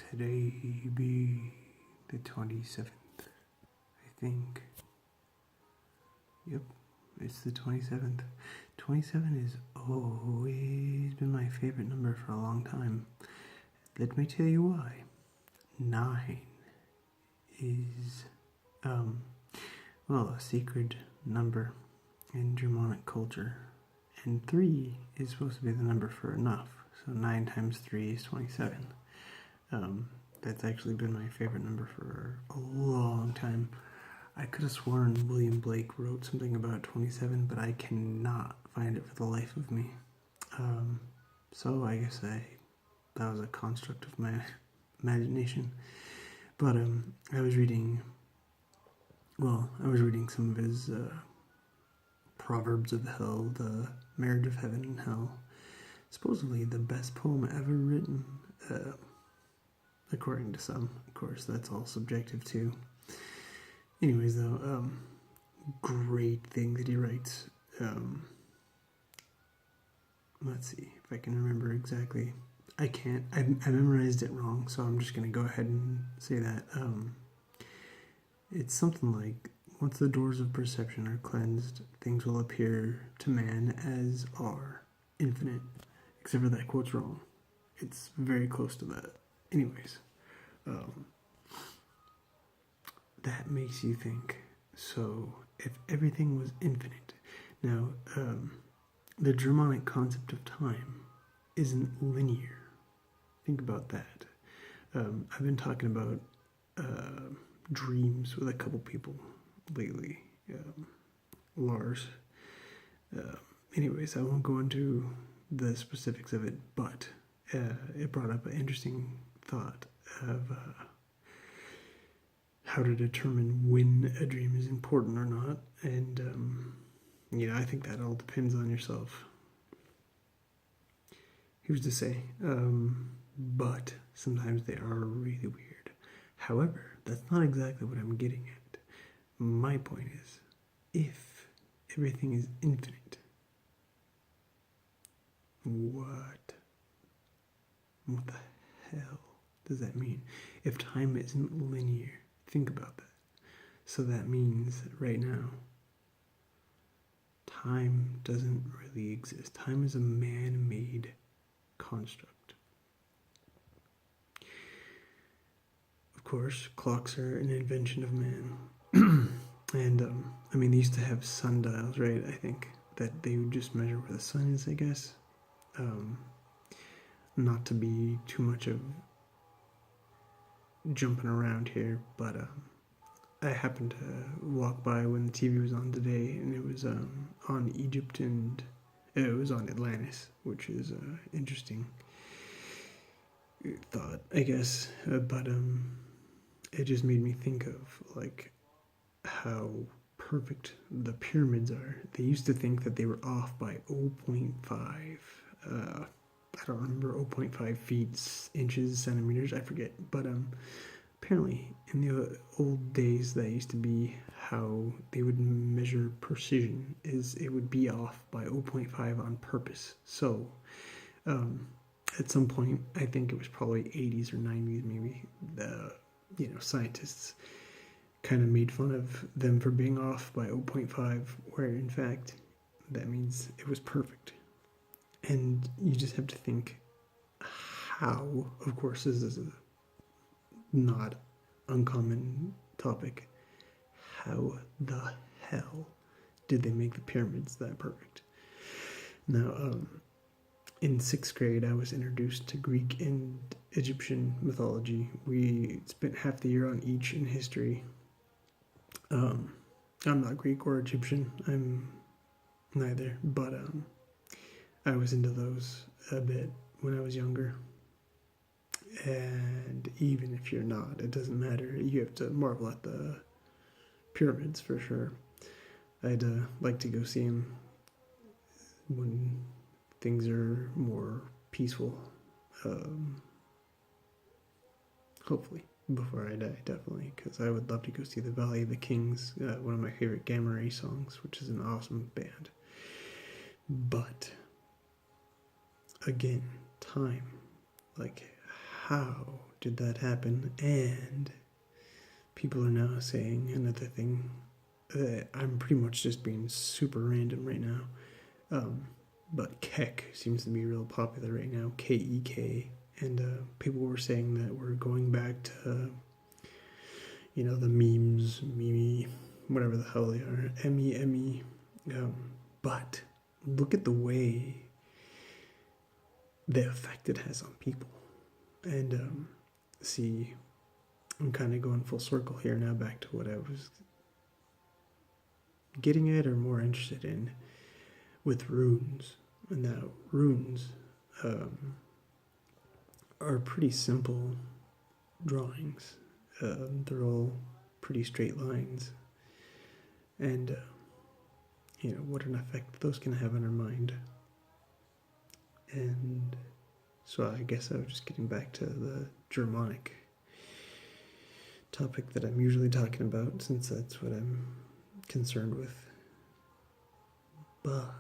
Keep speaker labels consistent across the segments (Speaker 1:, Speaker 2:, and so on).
Speaker 1: today be the 27th? I think. Yep, it's the 27th. 27 has always been my favorite number for a long time. Let me tell you why. 9 is, a sacred number in Germanic culture. And 3 is supposed to be the number for enough. So 9 times 3 is 27. That's actually been my favorite number for a long time. I could have sworn William Blake wrote something about 27, but I cannot find it for the life of me. So I guess that was a construct of my imagination. But I was reading some of his Proverbs of Hell, the Marriage of Heaven and Hell. Supposedly the best poem ever written, according to some. Of course, that's all subjective too. Anyways, though, great thing that he writes. Let's see if I can remember exactly. I can't. I memorized it wrong, so I'm just going to go ahead and say that. It's something like, once the doors of perception are cleansed, things will appear to man as are infinite. Except for that quote's wrong. It's very close to that. Anyways, that makes you think. So, if everything was infinite, now, the Germanic concept of time isn't linear. Think about that. I've been talking about dreams with a couple people lately. Lars. Anyways, I won't go into the specifics of it, but it brought up an interesting thought of how to determine when a dream is important or not. And I think that all depends on yourself. Who's to say? But sometimes they are really weird. However, that's not exactly what I'm getting at. My point is, if everything is infinite, what the hell does that mean? If time isn't linear, think about that. So that means that right now, time doesn't really exist. Time is a man-made construct. Of course, clocks are an invention of man. And, they used to have sundials, right? I think that they would just measure where the sun is, I guess. Not to be too much of jumping around here, but I happened to walk by when the TV was on today, and it was on Egypt, and it was on Atlantis, which is an interesting thought, I guess. But it just made me think of like how perfect the pyramids are. They used to think that they were off by 0.5. I don't remember 0.5 feet, inches, centimeters, I forget. But apparently in the old days that used to be how they would measure precision, is it would be off by 0.5 on purpose. So at some point, I think it was probably 80s or 90s maybe, the scientists kind of made fun of them for being off by 0.5, where in fact that means it was perfect. And you just have to think how, of course this is a not uncommon topic, how the hell did they make the pyramids that perfect? Now, in 6th grade, I was introduced to Greek and Egyptian mythology. We spent half the year on each in history. I'm not Greek or Egyptian. I'm neither, but I was into those a bit when I was younger. And even if you're not, it doesn't matter. You have to marvel at the pyramids for sure. I'd like to go see them when things are more peaceful. Hopefully, before I die, definitely, because I would love to go see the Valley of the Kings, one of my favorite Gamma Ray songs, which is an awesome band. But again, time, like, how did that happen? And people are now saying another thing. I'm pretty much just being super random right now. But Keck seems to be real popular right now. Kek. And people were saying that we're going back to, the memes, Mimi, whatever the hell they are, Emmy. But look at the way the effect it has on people. And see, I'm kind of going full circle here now back to what I was getting at or more interested in with runes. And now runes are pretty simple drawings. They're all pretty straight lines. And, what an effect those can have on our mind. And so I guess I was just getting back to the Germanic topic that I'm usually talking about, since that's what I'm concerned with. But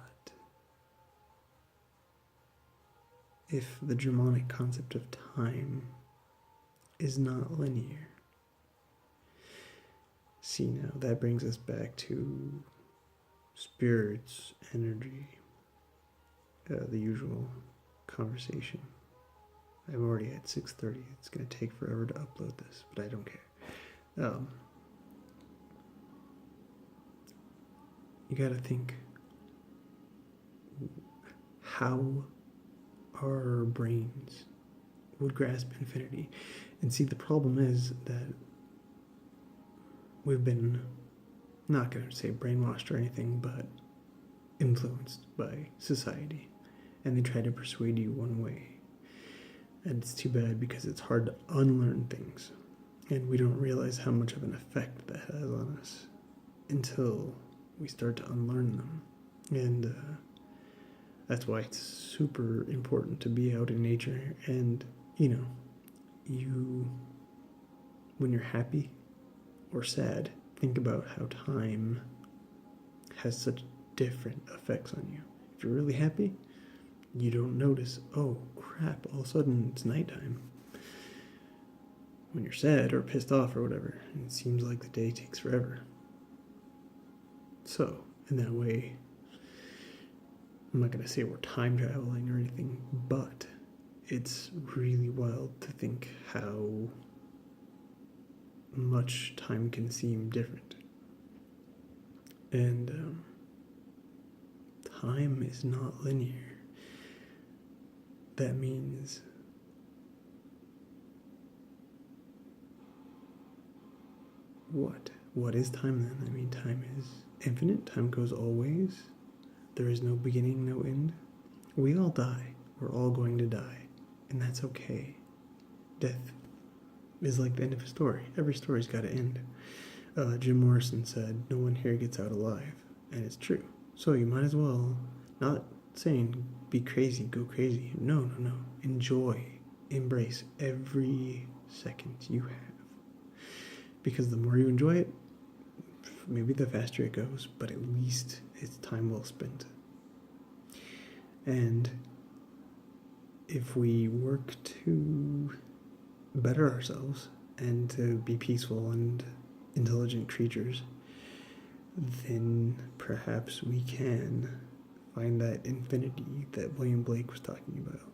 Speaker 1: if the Germanic concept of time is not linear, see, now that brings us back to spirits, energy, the usual conversation. I'm already at 6:30. It's going to take forever to upload this, but I don't care. You got to think, how our brains would grasp infinity. And see, the problem is that we've been, not going to say brainwashed or anything, but influenced by society. And they try to persuade you one way. And it's too bad, because it's hard to unlearn things. And we don't realize how much of an effect that has on us until we start to unlearn them. And that's why it's super important to be out in nature. And, when you're happy or sad, think about how time has such different effects on you. If you're really happy, you don't notice, oh crap, all of a sudden it's nighttime. When you're sad or pissed off or whatever, it seems like the day takes forever. So, in that way, I'm not going to say we're time traveling or anything, but it's really wild to think how much time can seem different. And time is not linear. That means what? What is time then? I mean, time is infinite. Time goes always. There is no beginning, no end. We all die. We're all going to die. And that's okay. Death is like the end of a story. Every story's got to end. Jim Morrison said, no one here gets out alive. And it's true. So you might as well, not saying be crazy, go crazy. No. Enjoy, embrace every second you have. Because the more you enjoy it, maybe the faster it goes, but at least it's time well spent. And if we work to better ourselves and to be peaceful and intelligent creatures, then perhaps we can find that infinity that William Blake was talking about,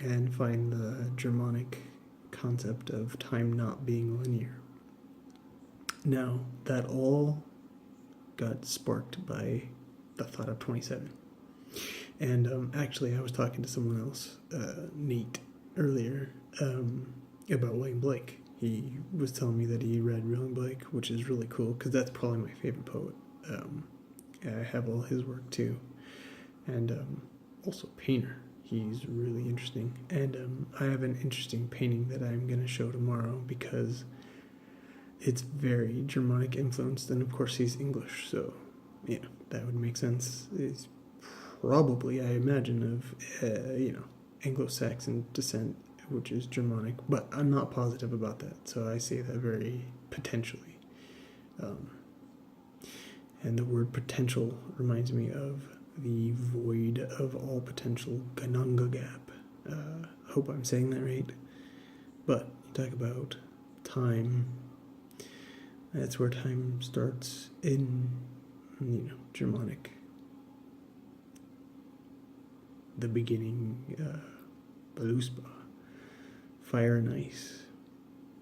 Speaker 1: and find the Germanic concept of time not being linear. Now, that all got sparked by the thought of 27. And actually, I was talking to someone else, Nate, earlier, about William Blake. He was telling me that he read William Blake, which is really cool, because that's probably my favorite poet. I have all his work too. And also Painter. He's really interesting. And I have an interesting painting that I'm going to show tomorrow, because it's very Germanic influenced, and of course he's English, so that would make sense. It's probably, I imagine, of Anglo-Saxon descent, which is Germanic, but I'm not positive about that, so I say that very potentially. And the word potential reminds me of the void of all potential, Kananga Gap. Hope I'm saying that right. But you talk about time. That's where time starts in, Germanic. The beginning, Beluspa, fire and ice.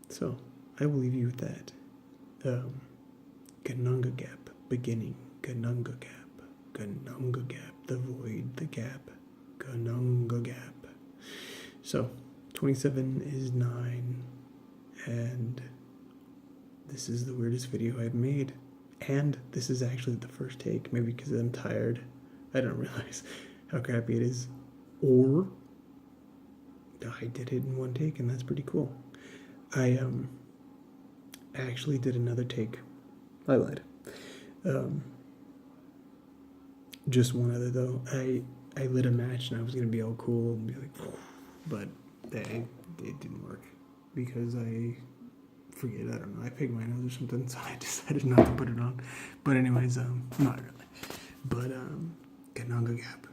Speaker 1: So I will leave you with that. Ganunga Gap, beginning, Ganunga Gap, the void, the gap, Ganunga Gap. So 27 is 9, and this is the weirdest video I've made. And this is actually the first take, maybe because I'm tired. I don't realize how crappy it is. Or I did it in one take, and that's pretty cool. I actually did another take. I lied. Just one other though. I lit a match and I was gonna be all cool and be like, but it didn't work because I forget. I don't know. I picked my nose or something, so I decided not to put it on. But anyways, not really. But Ganunga Gap.